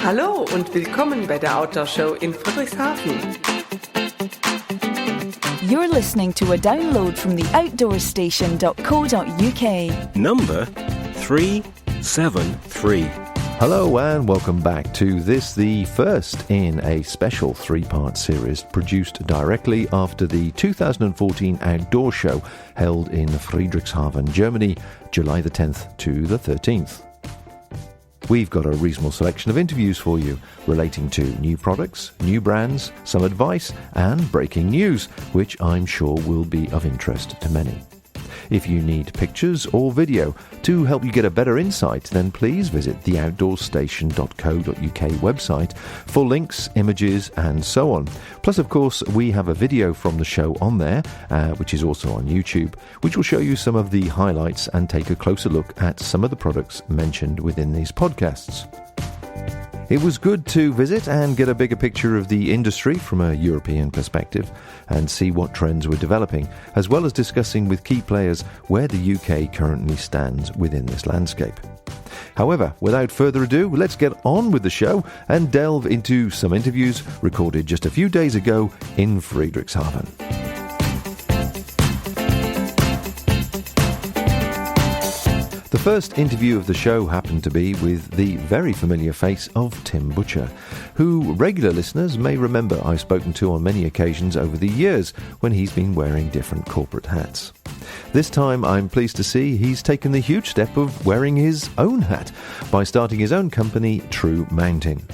Hallo und willkommen bei der Outdoor Show in Friedrichshafen. You're listening to a download from the outdoorstation.co.uk. Number 373. Hello and welcome back to this, the first in a special three-part series produced directly after the 2014 Outdoor Show held in Friedrichshafen, Germany, July the 10th to the 13th. We've got a reasonable selection of interviews for you relating to new products, new brands, some advice and breaking news, which I'm sure will be of interest to many. If you need pictures or video to help you get a better insight, then please visit the outdoorstation.co.uk website for links, images and so on. Plus, of course, we have a video from the show on there, which is also on YouTube, which will show you some of the highlights and take a closer look at some of the products mentioned within these podcasts. It was good to visit and get a bigger picture of the industry from a European perspective and see what trends were developing, as well as discussing with key players where the UK currently stands within this landscape. However, without further ado, let's get on with the show and delve into some interviews recorded just a few days ago in Friedrichshafen. The first interview of the show happened to be with the very familiar face of Tim Butcher, who regular listeners may remember I've spoken to on many occasions over the years when he's been wearing different corporate hats. This time I'm pleased to see he's taken the huge step of wearing his own hat by starting his own company, True Mountain.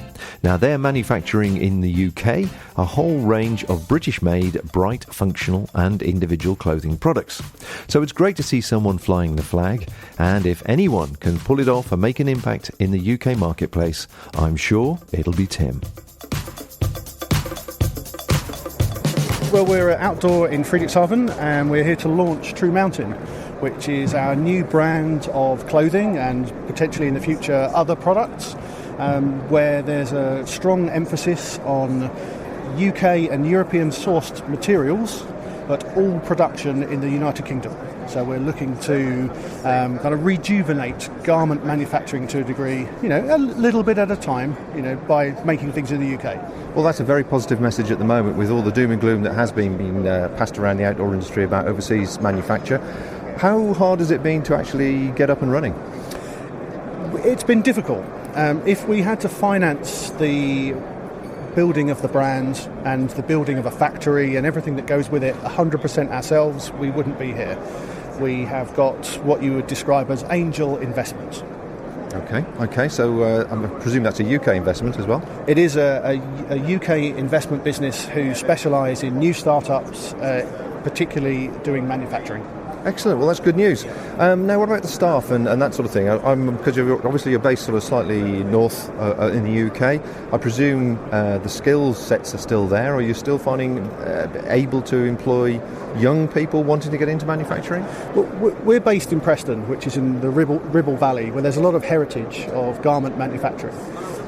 Now they're manufacturing in the UK a whole range of British-made, bright, functional and individual clothing products. So it's great to see someone flying the flag, and if anyone can pull it off and make an impact in the UK marketplace, I'm sure it'll be Tim. Well, we're at Outdoor in Friedrichshafen and we're here to launch True Mountain, which is our new brand of clothing and potentially in the future other products, where there's a strong emphasis on UK and European sourced materials, but all production in the United Kingdom. So we're looking to kind of rejuvenate garment manufacturing to a degree, a little bit at a time, by making things in the UK. Well, that's a very positive message at the moment with all the doom and gloom that has been passed around the outdoor industry about overseas manufacture. How hard has it been to actually get up and running? It's been difficult. If we had to finance the building of the brand and the building of a factory and everything that goes with it 100% ourselves, we wouldn't be here. We have got what you would describe as angel investment. Okay. So I presume that's a UK investment as well? It is a UK investment business who specialise in new startups, particularly doing manufacturing. Excellent. Well, that's good news. Now, what about the staff and that sort of thing? Because you're based sort of slightly north in the UK. I presume the skill sets are still there. Are you still finding able to employ young people wanting to get into manufacturing? Well, we're based in Preston, which is in the Ribble Valley, where there's a lot of heritage of garment manufacturing.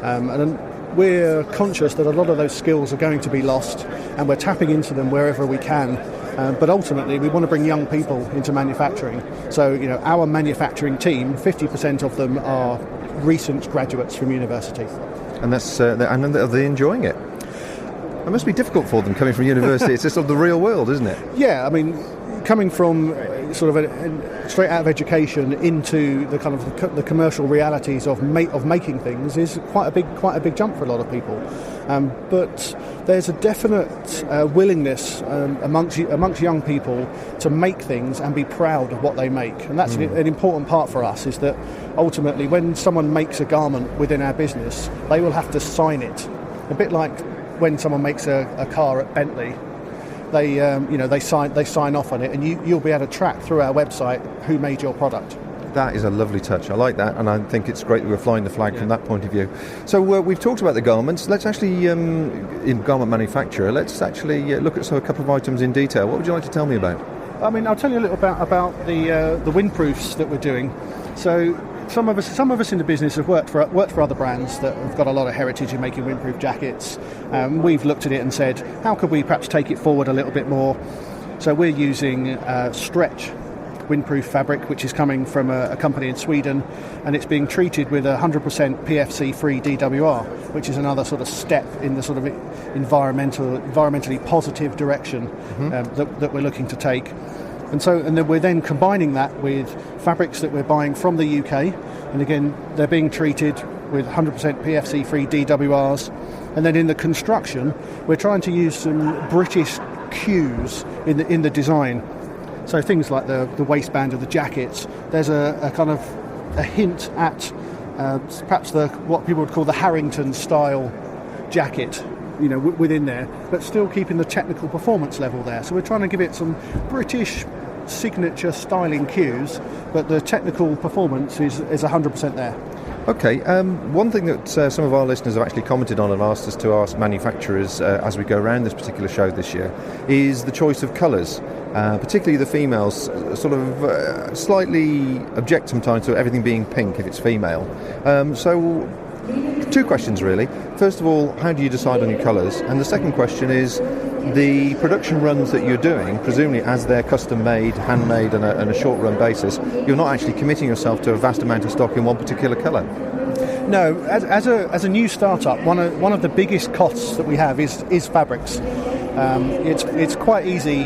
And we're conscious that a lot of those skills are going to be lost, and we're tapping into them wherever we can. But ultimately, we want to bring young people into manufacturing. So, our manufacturing team, 50% of them are recent graduates from university. And that's and are they enjoying it? It must be difficult for them coming from university. It's just sort of the real world, isn't it? Yeah, I mean, coming from sort of straight out of education into the kind of the commercial realities of making things is quite a big jump for a lot of people. But there's a definite willingness amongst young people to make things and be proud of what they make, and that's an important part for us. Is that ultimately, when someone makes a garment within our business, they will have to sign it, a bit like when someone makes a car at Bentley. They sign off on it, and you'll be able to track through our website who made your product. That is a lovely touch. I like that, and I think it's great that we're flying the flag from that point of view. So we've talked about the garments. Let's actually, in garment manufacture, let's actually look at a couple of items in detail. What would you like to tell me about? I mean, I'll tell you a little about the windproofs that we're doing. So some of us in the business have worked for other brands that have got a lot of heritage in making windproof jackets. We've looked at it and said, how could we perhaps take it forward a little bit more? So we're using stretch windproof fabric, which is coming from a company in Sweden, and it's being treated with 100% PFC-free DWR, which is another sort of step in the sort of environmentally positive direction that we're looking to take. And then we're then combining that with fabrics that we're buying from the UK, and again, they're being treated with 100% PFC-free DWRs. And then in the construction, we're trying to use some British cues in the design. So things like the waistband of the jackets, there's a kind of a hint at perhaps what people would call the Harrington style jacket, within there, but still keeping the technical performance level there. So we're trying to give it some British signature styling cues, but the technical performance is 100% there. Okay, one thing that some of our listeners have actually commented on and asked us to ask manufacturers as we go around this particular show this year is the choice of colours. Particularly the females sort of slightly object sometimes to everything being pink if it's female. So two questions really. First of all, how do you decide on your colours? And the second question is the production runs that you're doing, presumably as they're custom made, handmade on a short run basis, you're not actually committing yourself to a vast amount of stock in one particular colour. No, as a new startup, one of the biggest costs that we have is fabrics. It's quite easy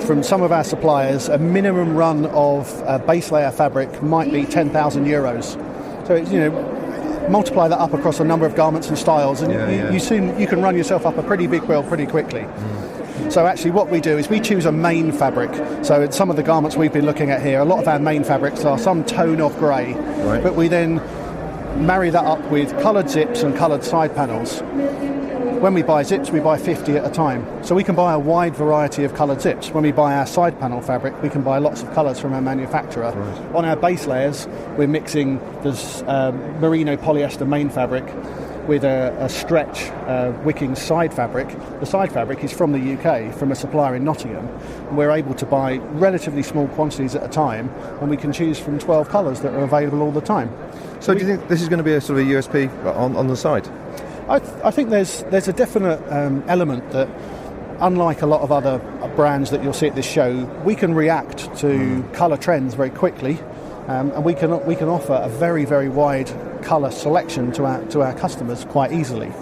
from some of our suppliers. A minimum run of base layer fabric might be €10,000. So it's, multiply that up across a number of garments and styles, and you can run yourself up a pretty big bill pretty quickly. So actually what we do is we choose a main fabric. So in some of the garments we've been looking at here, a lot of our main fabrics are some tone of grey, but we then marry that up with coloured zips and coloured side panels. When we buy zips, we buy 50 at a time. So we can buy a wide variety of coloured zips. When we buy our side panel fabric, we can buy lots of colours from our manufacturer. Right. On our base layers, we're mixing this merino polyester main fabric with a stretch wicking side fabric. The side fabric is from the UK, from a supplier in Nottingham. And we're able to buy relatively small quantities at a time, and we can choose from 12 colours that are available all the time. So do you think this is going to be a sort of a USP on the site? I think there's a definite element that, unlike a lot of other brands that you'll see at this show, we can react to colour trends very quickly, and we can offer a very, very wide colour selection to our customers quite easily.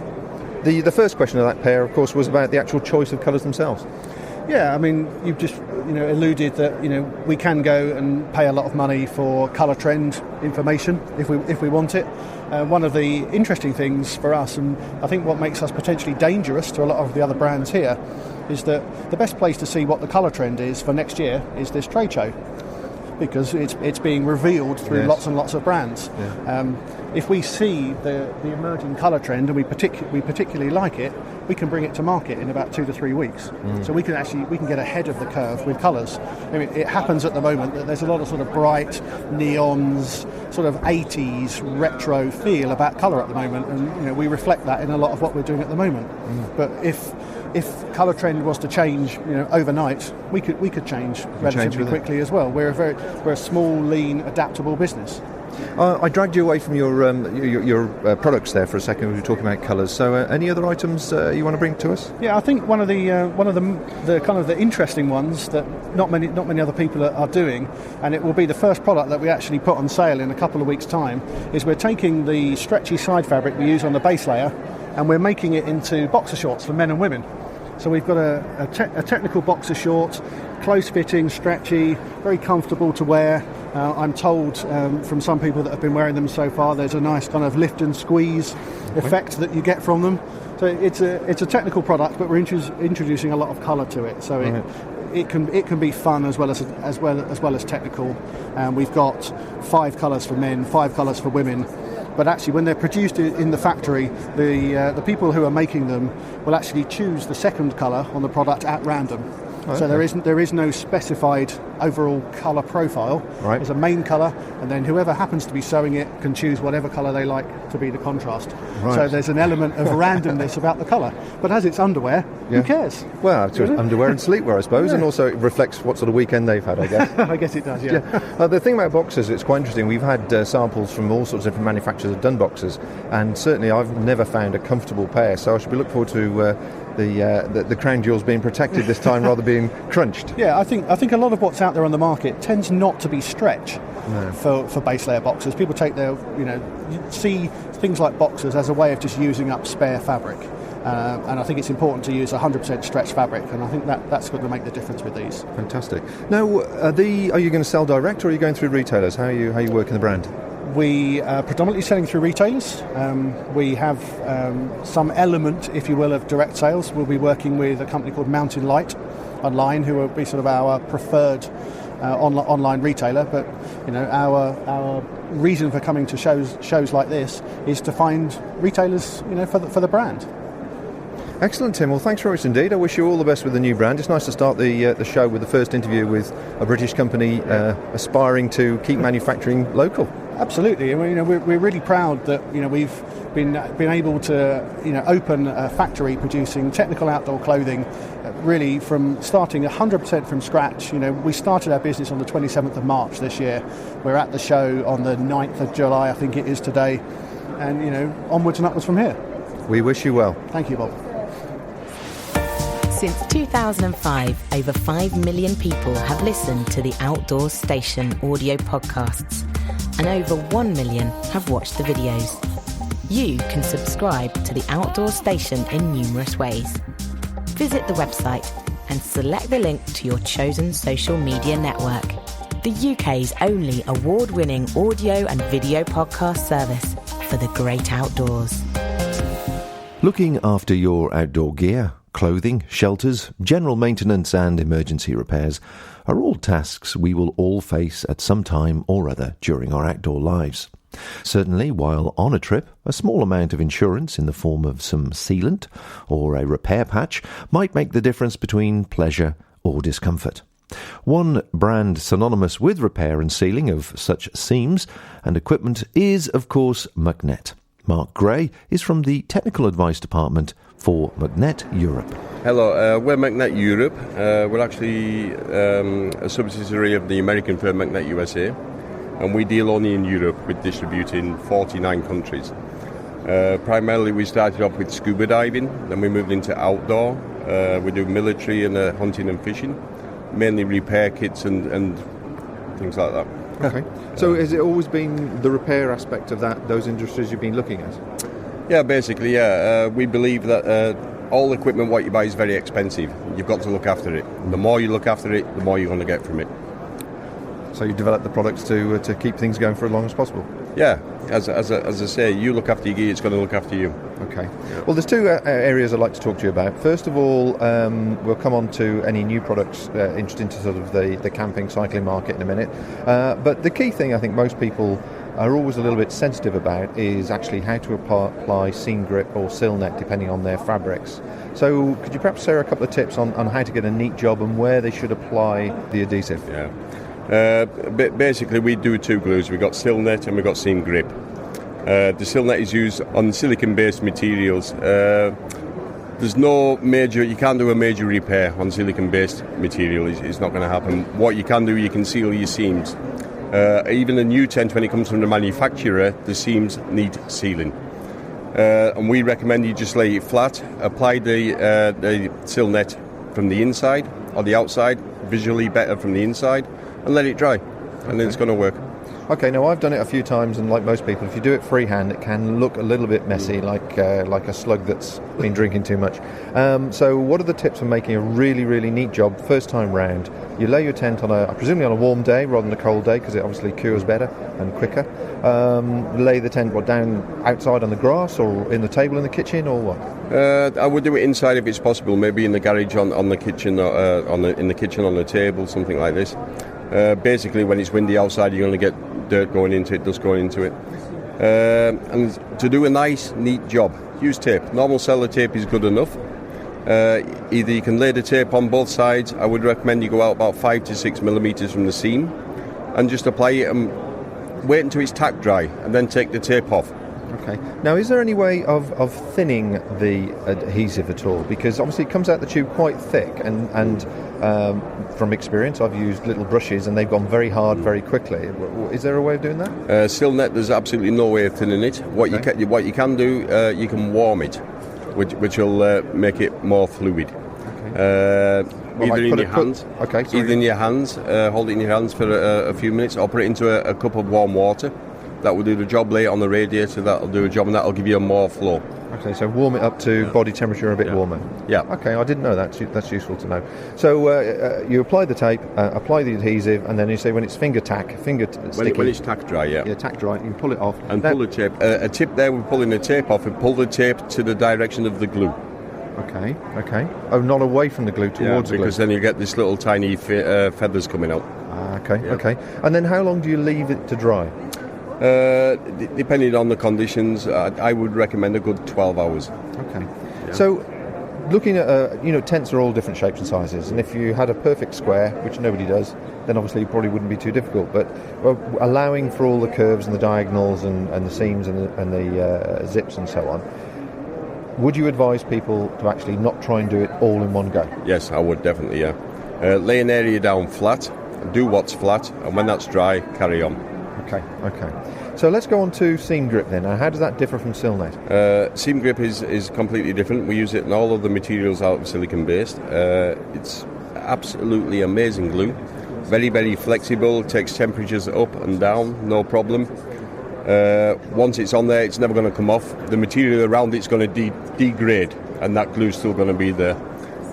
The first question of that pair, of course, was about the actual choice of colours themselves. Yeah, I mean, you've just alluded that we can go and pay a lot of money for colour trend information if we want it. One of the interesting things for us, and I think what makes us potentially dangerous to a lot of the other brands here, is that the best place to see what the colour trend is for next year is this trade show, because it's being revealed through lots and lots of brands. Yeah. If we see the emerging colour trend and we particularly like it, we can bring it to market in about 2 to 3 weeks. So we can get ahead of the curve with colours. I mean, it happens at the moment that there's a lot of sort of bright neons, sort of 80s retro feel about colour at the moment, and we reflect that in a lot of what we're doing at the moment. But if colour trend was to change, overnight, we could change relatively quickly as well. We're a small, lean, adaptable business. I dragged you away from your products there for a second. We were talking about colours. So, any other items you want to bring to us? Yeah, I think one of the kind of the interesting ones that not many other people are doing, and it will be the first product that we actually put on sale in a couple of weeks' time, is we're taking the stretchy side fabric we use on the base layer, and we're making it into boxer shorts for men and women. So we've got a technical boxer short, close-fitting, stretchy, very comfortable to wear. I'm told from some people that have been wearing them so far, there's a nice kind of lift and squeeze effect that you get from them. So it's a technical product, but we're introducing a lot of colour to it. So it can be fun as well as technical. We've got 5 colours for men, 5 colours for women. But actually, when they're produced in the factory, the people who are making them will actually choose the second colour on the product at random. So there is no specified overall colour profile. Right. There's a main colour, and then whoever happens to be sewing it can choose whatever colour they like to be the contrast. Right. So there's an element of randomness about the colour. But as it's underwear, who cares? Well, it's underwear and sleepwear, I suppose, and also it reflects what sort of weekend they've had, I guess. I guess it does, yeah. The thing about boxers, it's quite interesting. We've had samples from all sorts of different manufacturers that have done boxers, and certainly I've never found a comfortable pair, so I should be looking forward to the crown jewels being protected this time rather than being crunched. Yeah, I think a lot of what's out there on the market tends not to be stretch for base layer boxers. People take their, see things like boxers as a way of just using up spare fabric. And I think it's important to use 100% stretch fabric, and I think that's going to make the difference with these. Fantastic. Now, are you going to sell direct, or are you going through retailers? How are you working the brand? We are predominantly selling through retailers. We have some element, if you will, of direct sales. We'll be working with a company called Mountain Light online, who will be sort of our preferred online retailer. But our reason for coming to shows like this is to find retailers, for the brand. Excellent, Tim. Well, thanks very much indeed. I wish you all the best with the new brand. It's nice to start the show with the first interview with a British company aspiring to keep manufacturing local. Absolutely, and we're really proud that we've been able to open a factory producing technical outdoor clothing, really from starting 100% from scratch. We started our business on the 27th of March this year. We're at the show on the 9th of July, I think it is today, and onwards and upwards from here. We wish you well. Thank you, Bob. Since 2005, over 5 million people have listened to the Outdoors Station audio podcasts, and over 1 million have watched the videos. You can subscribe to the Outdoors Station in numerous ways. Visit the website and select the link to your chosen social media network. The UK's only award-winning audio and video podcast service for the great outdoors. Looking after your outdoor gear, clothing, shelters, general maintenance and emergency repairs are all tasks we will all face at some time or other during our outdoor lives. Certainly, while on a trip, a small amount of insurance in the form of some sealant or a repair patch might make the difference between pleasure or discomfort. One brand synonymous with repair and sealing of such seams and equipment is, of course, Magnet. Mark Gray is from the Technical Advice Department for Magnet Europe. Hello, we're Magnet Europe. We're actually a subsidiary of the American firm Magnet USA, and we deal only in Europe with distributing 49 countries. Primarily we started off with scuba diving, then we moved into outdoor. We do military and hunting and fishing, mainly repair kits and things like that. Okay. So has it always been the repair aspect of those industries you've been looking at? Yeah, basically, yeah. We believe that all equipment what you buy is very expensive. You've got to look after it. The more you look after it, the more you're going to get from it. So you develop the products to keep things going for as long as possible? Yeah. As I say, you look after your gear, it's going to look after you. Okay. Yeah. Well, there's two areas I'd like to talk to you about. First of all, we'll come on to any new products interesting to sort of the camping, cycling market in a minute. But the key thing I think most people are always a little bit sensitive about is actually how to apply seam grip or sill net depending on their fabrics. So could you perhaps share a couple of tips on how to get a neat job and where they should apply the adhesive? Yeah. Basically, we do two glues. We've got sill net and we've got seam grip. The sill net is used on silicon-based materials. There's no major, you can't do a major repair on silicon-based material. It's not going to happen. What you can do, you can seal your seams. Even a new tent, when it comes from the manufacturer, the seams need sealing. And we recommend you just lay it flat, apply the sill net from the inside or the outside, visually better from the inside, and let it dry, and then it's going to work. Okay, now I've done it a few times, and like most people, if you do it freehand, it can look a little bit messy, like a slug that's been drinking too much. So what are the tips for making a really, really neat job first time round? You lay your tent presumably on a warm day rather than a cold day, because it obviously cures better and quicker. Lay the tent down outside on the grass, or in the table in the kitchen, or what? I would do it inside if it's possible, maybe in the garage on the kitchen, in the kitchen on the table, something like this. Basically, when it's windy outside, you're going to get dirt going into it, dust going into it. And to do a nice, neat job, use tape. Normal cellar tape is good enough. Either you can lay the tape on both sides. I would recommend you go out about 5 to 6 millimetres from the seam and just apply it and wait until it's tack dry, and then take the tape off. Okay. Now, is there any way of thinning the adhesive at all? Because obviously it comes out the tube quite thick, and from experience, I've used little brushes and they've gone very hard very quickly. Is there a way of doing that? Sill net, there's absolutely no way of thinning it. What you can do, you can warm it. which will make it more fluid. Either in your hands, hold it in your hands for a few minutes, or put it into a cup of warm water. That will do the job. Lay it on the radiator. That will do a job, and that will give you a more flow. Okay, so warm it up to body temperature a bit warmer. Yeah. Okay, I didn't know that. That's useful to know. So you apply the tape, apply the adhesive, and then you say when it's sticky. When it's tack dry, yeah. Yeah, tack dry, you can pull it off. And pull the tape. A tip there, we're pulling the tape off, and pull the tape to the direction of the glue. Okay. Oh, not away from the glue, towards the glue. Because then you get this little tiny feathers coming out. Okay. And then how long do you leave it to dry? Depending on the conditions, I would recommend a good 12 hours. Okay. Yeah. So, looking at, tents are all different shapes and sizes, and if you had a perfect square, which nobody does, then obviously it probably wouldn't be too difficult, but allowing for all the curves and the diagonals and the seams and the zips and so on, would you advise people to actually not try and do it all in one go? Yes, I would, definitely, yeah. Lay an area down flat, do what's flat, and when that's dry, carry on. Okay. So let's go on to seam grip then. Now, how does that differ from Silnet? Seam grip is completely different. We use it in all of the materials out of silicon based. It's absolutely amazing glue. Very, very flexible, takes temperatures up and down, no problem. Once it's on there, it's never going to come off. The material around it's going to degrade, and that glue's still going to be there.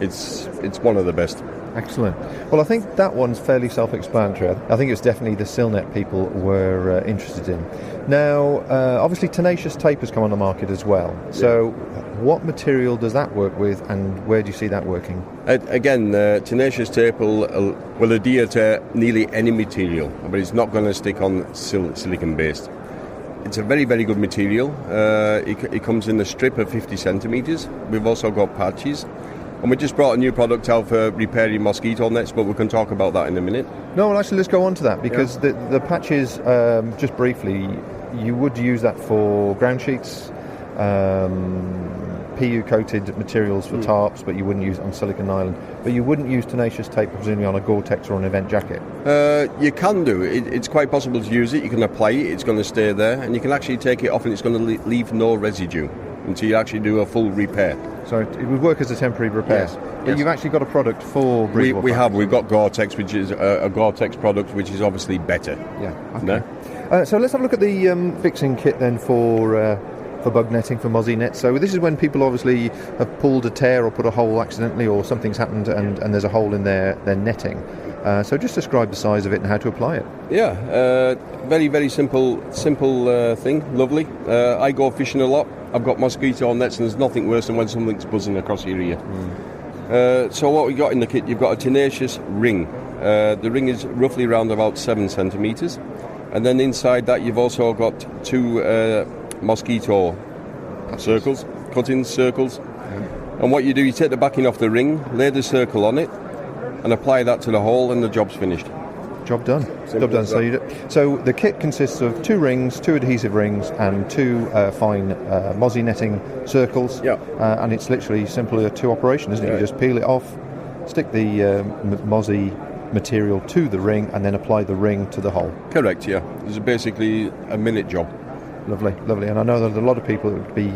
It's one of the best. Excellent. Well, I think that one's fairly self-explanatory. I think it's definitely the Silnet people were interested in. Now, obviously, tenacious tape has come on the market as well. So, what material does that work with, and where do you see that working? Again, tenacious tape will adhere to nearly any material, but it's not going to stick on silicon-based. It's a very, very good material. It comes in a strip of 50 centimetres. We've also got patches. And we just brought a new product out for repairing mosquito nets, but we can talk about that in a minute. No, well, actually, let's go on to that, because the patches, just briefly, you would use that for ground sheets, PU-coated materials for tarps, but you wouldn't use it on silicon nylon. But you wouldn't use tenacious tape, presumably, on a Gore-Tex or an event jacket? You can do. It's quite possible to use it. You can apply it, it's going to stay there, and you can actually take it off and it's going to leave no residue until you actually do a full repair. So it would work as a temporary repair. Yes. But you've actually got a product for breathable. We have. We've got Gore-Tex, which is a Gore-Tex product, which is obviously better. Yeah. Okay. So let's have a look at the fixing kit then for bug netting, for mozzie nets. So this is when people obviously have pulled a tear or put a hole accidentally, or something's happened and there's a hole in their netting. So just describe the size of it and how to apply it. Yeah, very, very simple thing. Lovely. I go fishing a lot. I've got mosquito nets, and there's nothing worse than when something's buzzing across your ear. So what we got in the kit, you've got a tenacious ring. The ring is roughly around about 7 centimetres. And then inside that you've also got 2 mosquito circles, cut-in circles. And what you do, you take the backing off the ring, lay the circle on it, and apply that to the hole, and the job's finished. Job done. Job done. So the kit consists of 2 rings, 2 adhesive rings, and 2 fine mozzie netting circles. Yeah. And it's literally simply a 2 operation, isn't it? You just peel it off, stick the mozzie material to the ring, and then apply the ring to the hole. Correct. Yeah. It's basically a minute job. Lovely. And I know that a lot of people would be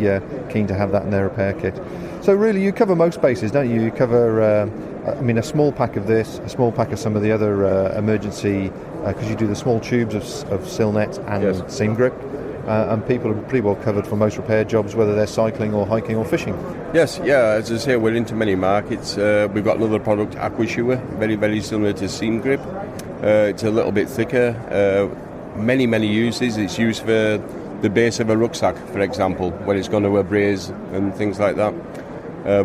keen to have that in their repair kit. So really, you cover most bases, don't you? You cover, a small pack of this, a small pack of some of the other emergency, because you do the small tubes of Silnet and seam grip, and people are pretty well covered for most repair jobs, whether they're cycling or hiking or fishing. Yes, yeah, as I say, we're into many markets. We've got another product, Aquasure, very, very similar to seam grip. It's a little bit thicker, many uses. It's used for the base of a rucksack, for example, when it's going to abrase and things like that.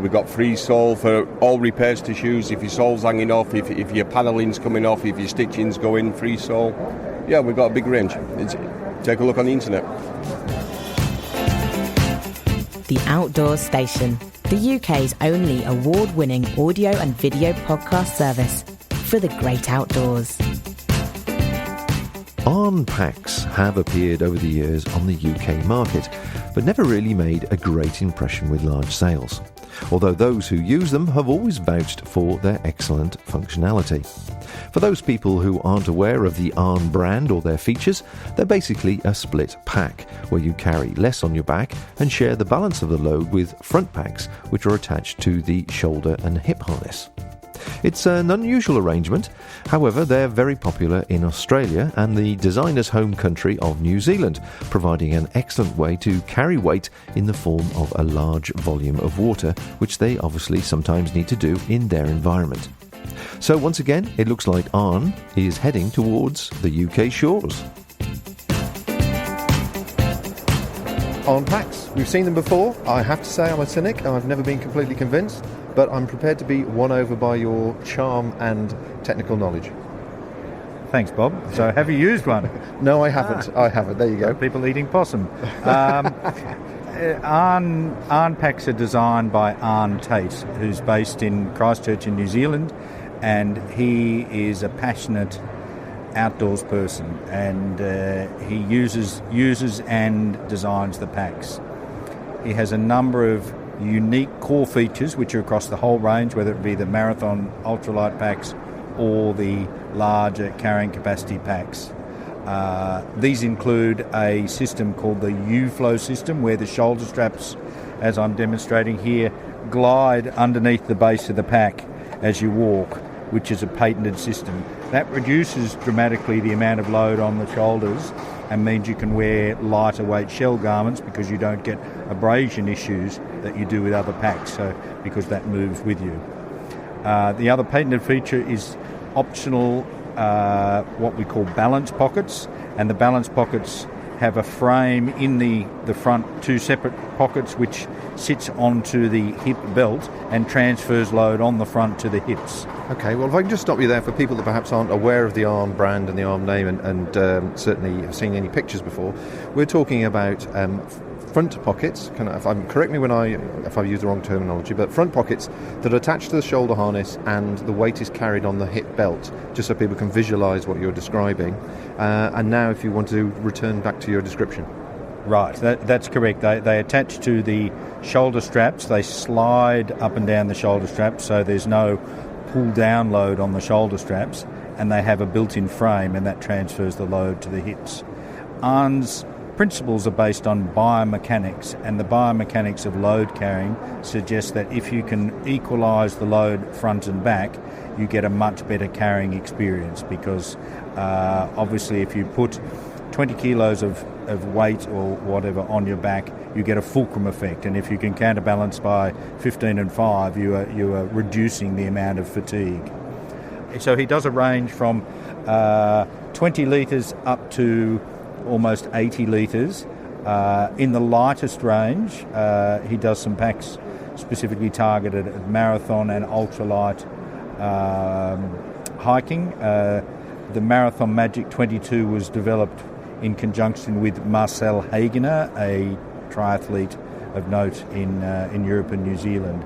We've got free sole for all repairs to shoes. If your sole's hanging off, if your panelling's coming off, if your stitching's going, free sole. Yeah, we've got a big range. Take a look on the internet. The Outdoors Station, the UK's only award-winning audio and video podcast service for the great outdoors. Arn packs have appeared over the years on the UK market, but never really made a great impression with large sales. although those who use them have always vouched for their excellent functionality. For those people who aren't aware of the Arn brand or their features, they're basically a split pack, where you carry less on your back and share the balance of the load with front packs, which are attached to the shoulder and hip harness. It's an unusual arrangement, however they're very popular in Australia and the designer's home country of New Zealand, providing an excellent way to carry weight in the form of a large volume of water, which they obviously sometimes need to do in their environment. So once again, it looks like Arn is heading towards the UK shores. Arn packs, we've seen them before. I have to say I'm a cynic and I've never been completely convinced, but I'm prepared to be won over by your charm and technical knowledge. Thanks, Bob. So have you used one? No, I haven't. I haven't. There you go. People eating possum. Arn packs are designed by Arn Tate, who's based in Christchurch in New Zealand, and he is a passionate outdoors person, and he uses and designs the packs. He has a number of unique core features which are across the whole range, whether it be the marathon ultralight packs or the larger carrying capacity packs. These include a system called the U-Flow system, where the shoulder straps, as I'm demonstrating here, glide underneath the base of the pack as you walk, which is a patented system. That reduces dramatically the amount of load on the shoulders and means you can wear lighter weight shell garments because you don't get abrasion issues that you do with other packs, so because that moves with you. The other patented feature is optional what we call balance pockets, and the balance pockets have a frame in the front, two separate pockets which sits onto the hip belt and transfers load on the front to the hips. Okay, well, if I can just stop you there for people that perhaps aren't aware of the Arn brand and the Arn name and certainly have seen any pictures before, we're talking about front pockets, correct me if I've used the wrong terminology, but front pockets that are attached to the shoulder harness and the weight is carried on the hip belt, just so people can visualise what you're describing. And now if you want to return back to your description. Right, that's correct. They attach to the shoulder straps, they slide up and down the shoulder straps, so there's no pull-down load on the shoulder straps, and they have a built-in frame, and that transfers the load to the hips. Arn's principles are based on biomechanics, and the biomechanics of load carrying suggests that if you can equalise the load front and back, you get a much better carrying experience, because obviously if you put 20 kilos of weight or whatever on your back, you get a fulcrum effect, and if you can counterbalance by 15 and 5, you are reducing the amount of fatigue. So he does a range from 20 litres up to almost 80 litres. In the lightest range, he does some packs specifically targeted at marathon and ultralight hiking. The Marathon Magic 22 was developed in conjunction with Marcel Hagener, a triathlete of note in Europe and New Zealand.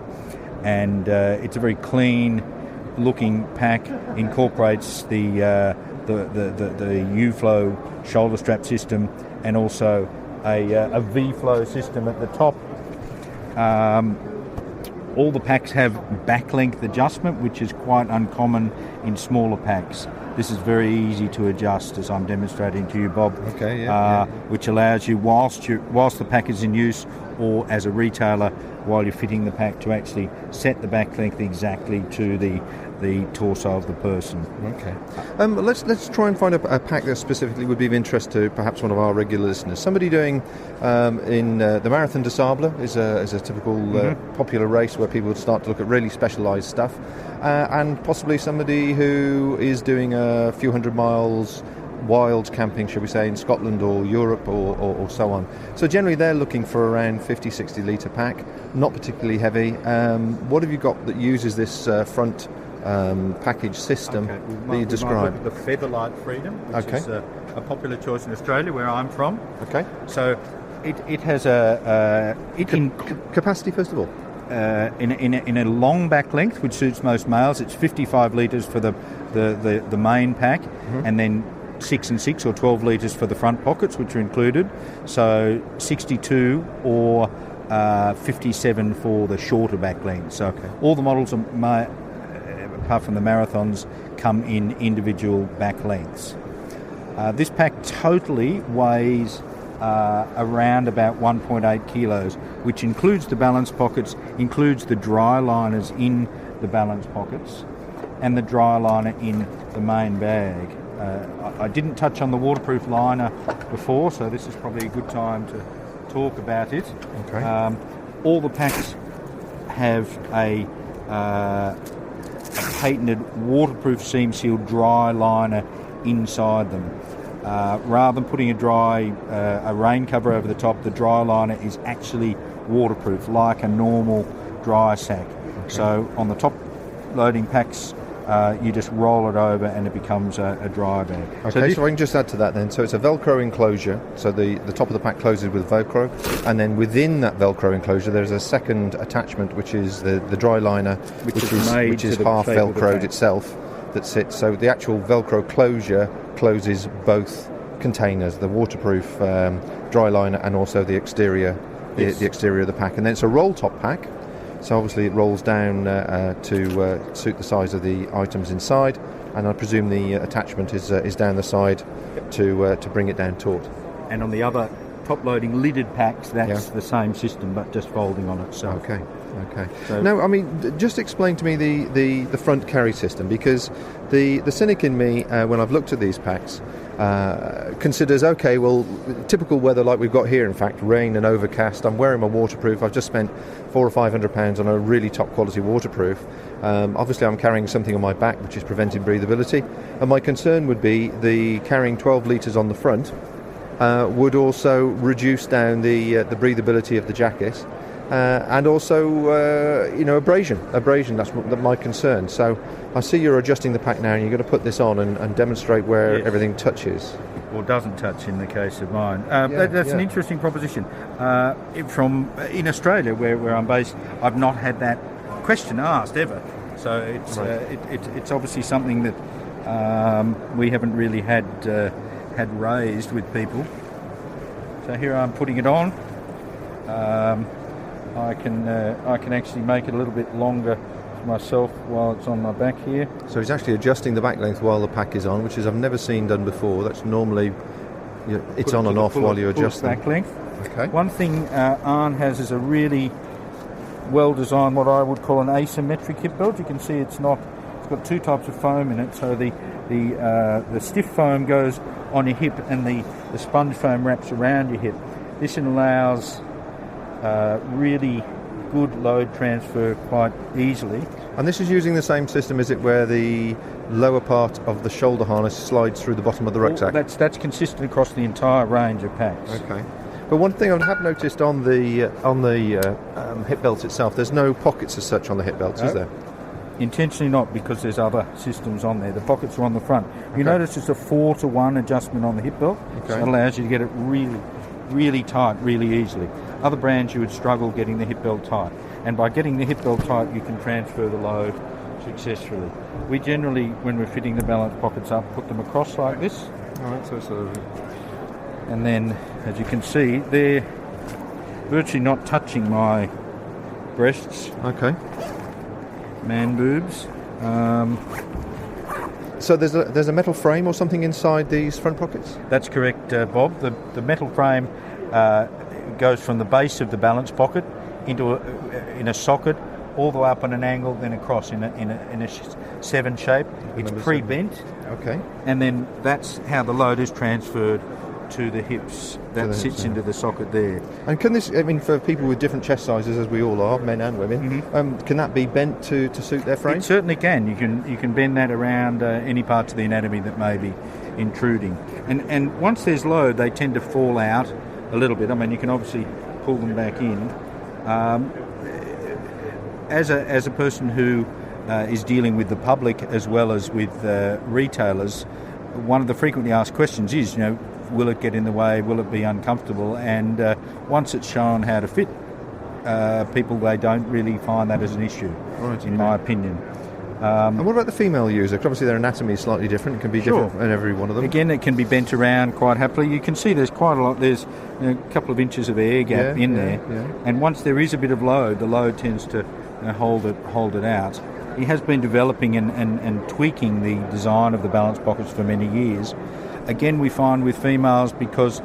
And it's a very clean-looking pack, incorporates the U-Flow shoulder strap system and also a V-Flow system at the top. All the packs have back length adjustment, which is quite uncommon in smaller packs. This is very easy to adjust, as I'm demonstrating to you, Bob. Okay, yeah. Which allows you, whilst the pack is in use, or as a retailer, while you're fitting the pack, to actually set the back length exactly to the torso of the person. Okay. Let's try and find a pack that specifically would be of interest to perhaps one of our regular listeners. Somebody doing in the Marathon des Sables is a typical popular race where people would start to look at really specialised stuff, and possibly somebody who is doing a few hundred miles wild camping, shall we say, in Scotland or Europe or so on. So generally they're looking for around 50-60 litre pack, not particularly heavy. What have you got that uses this front package system that you described? The Featherlight Freedom, which is a popular choice in Australia, where I'm from. Okay. So it has capacity, first of all. In a long back length, which suits most males, it's 55 litres for the main pack, and then 6 and 6 or 12 litres for the front pockets, which are included. So 62 or 57 for the shorter back length. So all the models, apart from the marathons, come in individual back lengths. This pack totally weighs around about 1.8 kilos, which includes the balance pockets, includes the dry liners in the balance pockets, and the dry liner in the main bag. I didn't touch on the waterproof liner before, so this is probably a good time to talk about it. Okay. All the packs have a patented waterproof seam sealed dry liner inside them. Rather than putting a rain cover over the top, the dry liner is actually waterproof, like a normal dry sack. Okay. So on the top loading packs, you just roll it over and it becomes a dry bag. Okay, so I can just add to that then. So it's a Velcro enclosure, so the top of the pack closes with Velcro, and then within that Velcro enclosure there's a second attachment which is the dry liner, which is half Velcroed itself, that sits. So the actual Velcro closure closes both containers, the waterproof dry liner and also the exterior, the exterior of the pack. And then it's a roll top pack. So obviously it rolls down to suit the size of the items inside, and I presume the attachment is down the side to bring it down taut. And on the other top-loading lidded packs, that's the same system, but just folding on itself. Okay. So now, I mean, just explain to me the front carry system, because the cynic in me, when I've looked at these packs, considers, okay, well, typical weather like we've got here, in fact, rain and overcast, I'm wearing my waterproof, I've just spent £400 or £500 on a really top quality waterproof. Obviously I'm carrying something on my back which is preventing breathability, and my concern would be the carrying 12 litres on the front would also reduce down the breathability of the jacket. And also, abrasion. That's my concern. So I see you're adjusting the pack now, and you're going to put this on and demonstrate where everything touches. Or doesn't touch in the case of mine. That's an interesting proposition. In Australia, where I'm based, I've not had that question asked ever. So it's obviously something that we haven't really had raised with people. So here I'm putting it on. I can actually make it a little bit longer for myself while it's on my back here. So he's actually adjusting the back length while the pack is on, which is I've never seen done before. That's normally it's on and off while you're adjusting. Back length. Okay. One thing Arne has is a really well designed, what I would call an asymmetric hip belt. You can see it's got two types of foam in it. So the stiff foam goes on your hip, and the sponge foam wraps around your hip. This allows really good load transfer quite easily. And this is using the same system, is it, where the lower part of the shoulder harness slides through the bottom of the rucksack? That's consistent across the entire range of packs. Okay. But one thing I have noticed on the hip belt itself, there's no pockets as such on the hip belts, is there? Intentionally not, because there's other systems on there. The pockets are on the front. You notice it's a 4-to-1 adjustment on the hip belt. Okay. So it allows you to get it really, really tight, really easily. Other brands you would struggle getting the hip belt tight, and by getting the hip belt tight you can transfer the load successfully. We generally, when we're fitting the balance pockets up, put them across like this. Alright, so and then, as you can see, they're virtually not touching my breasts. Okay. Man boobs. So there's a metal frame or something inside these front pockets? That's correct, Bob. The metal frame goes from the base of the balance pocket into in a socket, all the way up on an angle, then across in a 7 shape. It's pre-bent. Okay. And then that's how the load is transferred to the hips. That sits into the socket there. And can this, I mean, for people with different chest sizes, as we all are, men and women, can that be bent to suit their frame? It certainly can. You can bend that around any parts of the anatomy that may be intruding. And once there's load, they tend to fall out a little bit. I mean, you can obviously pull them back in. As a person who is dealing with the public as well as with retailers, one of the frequently asked questions is, will it get in the way? Will it be uncomfortable? And once it's shown how to fit people, they don't really find that as an issue, in my opinion. And what about the female user? 'Cause obviously their anatomy is slightly different. It can be different in every one of them. Again, it can be bent around quite happily. You can see there's quite a lot. There's a couple of inches of air gap in there. Yeah. And once there is a bit of load, the load tends to hold it out. He has been developing and tweaking the design of the balance pockets for many years. Again, we find with females, because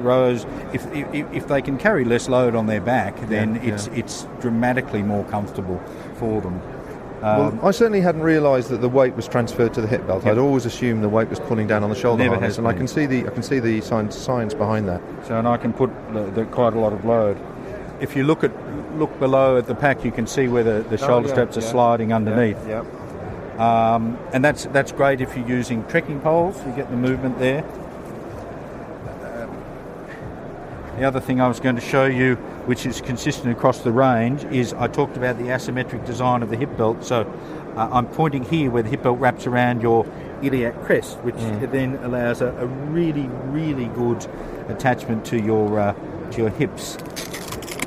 rows, if they can carry less load on their back, then it's dramatically more comfortable for them. Well, I certainly hadn't realised that the weight was transferred to the hip belt. I'd always assumed the weight was pulling down on the shoulder Never harness, has and been. I can see the science behind that. So, and I can put quite a lot of load. If you look below at the pack, you can see where the shoulder straps are sliding underneath. And that's great if you're using trekking poles. You get the movement there. The other thing I was going to show you, which is consistent across the range, is I talked about the asymmetric design of the hip belt. So I'm pointing here where the hip belt wraps around your iliac crest, which then allows a really, really good attachment to your hips.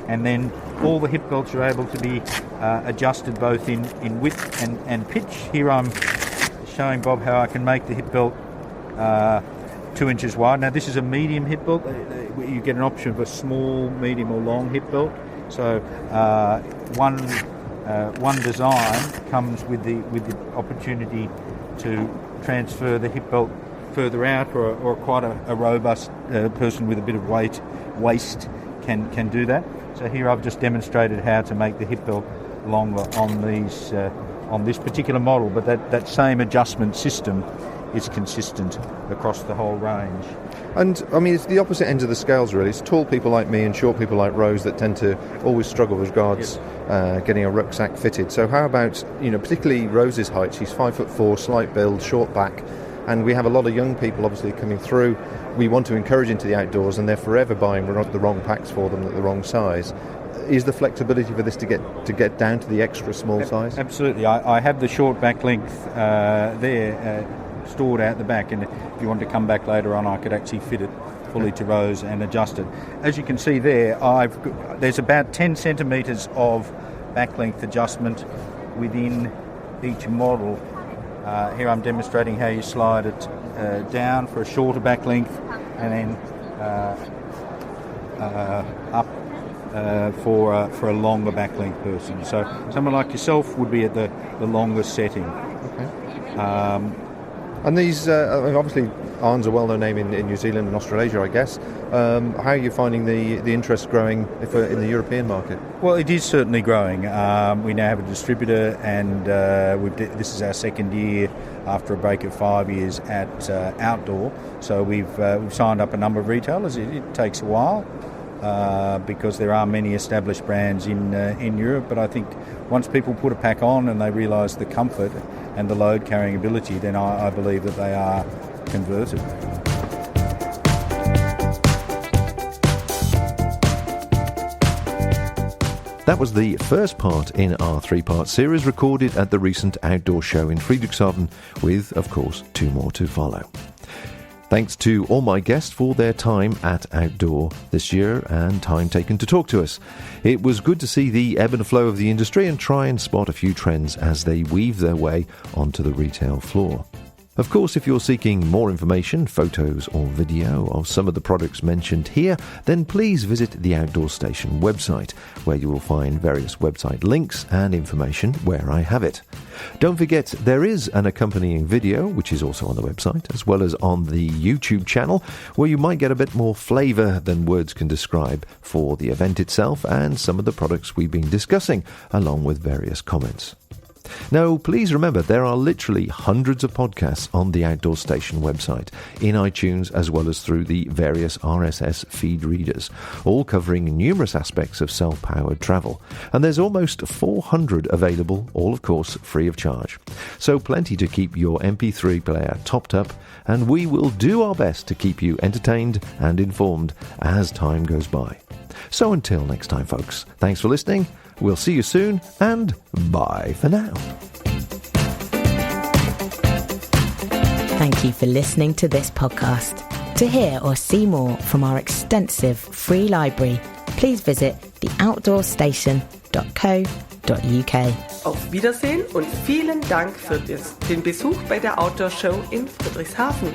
And then all the hip belts are able to be adjusted both in width and pitch. Here I'm showing Bob how I can make the hip belt 2 inches wide. Now this is a medium hip belt. You get an option of a small, medium or long hip belt. So one design comes with the opportunity to transfer the hip belt further out, or quite a robust person with a bit of waist can do that. So here I've just demonstrated how to make the hip belt longer on this particular model, but that same adjustment system is consistent across the whole range. And I mean, it's the opposite end of the scales, really. It's tall people like me and short people like Rose that tend to always struggle with regards getting a rucksack fitted. So how about, particularly Rose's height? She's 5'4", slight build, short back, and we have a lot of young people obviously coming through. We want to encourage into the outdoors, and they're forever buying the wrong packs for them at the wrong size. Is the flexibility for this to get down to the extra small size? Absolutely. I have the short back length there stored out the back, and if you want to come back later on, I could actually fit it fully to Rose and adjust it. As you can see there, there's about 10 centimetres of back length adjustment within each model. Here I'm demonstrating how you slide it down for a shorter back length, and then up for a longer back length person. So someone like yourself would be at the longest setting. Okay. And these, obviously, Arn's a well-known name in New Zealand and Australasia, I guess. How are you finding the interest growing in the European market? Well, it is certainly growing. We now have a distributor, and this is our second year after a break of 5 years at Outdoor. So we've signed up a number of retailers. It takes a while because there are many established brands in Europe, but I think once people put a pack on and they realise the comfort and the load carrying ability, then I believe that they are converted. That was the first part in our 3-part series recorded at the recent outdoor show in Friedrichshafen, with, of course, 2 more to follow. Thanks to all my guests for their time at Outdoor this year and time taken to talk to us. It was good to see the ebb and flow of the industry and try and spot a few trends as they weave their way onto the retail floor. Of course, if you're seeking more information, photos or video of some of the products mentioned here, then please visit the Outdoor Station website, where you will find various website links and information where I have it. Don't forget, there is an accompanying video, which is also on the website, as well as on the YouTube channel, where you might get a bit more flavour than words can describe for the event itself and some of the products we've been discussing, along with various comments. Now, please remember, there are literally hundreds of podcasts on the Outdoor Station website, in iTunes, as well as through the various RSS feed readers, all covering numerous aspects of self-powered travel. And there's almost 400 available, all of course free of charge. So plenty to keep your MP3 player topped up, and we will do our best to keep you entertained and informed as time goes by. So until next time, folks, thanks for listening. We'll see you soon, and bye for now. Thank you for listening to this podcast. To hear or see more from our extensive free library, please visit theoutdoorstation.co.uk. Auf Wiedersehen und vielen Dank für den Besuch bei der Outdoor Show in Friedrichshafen.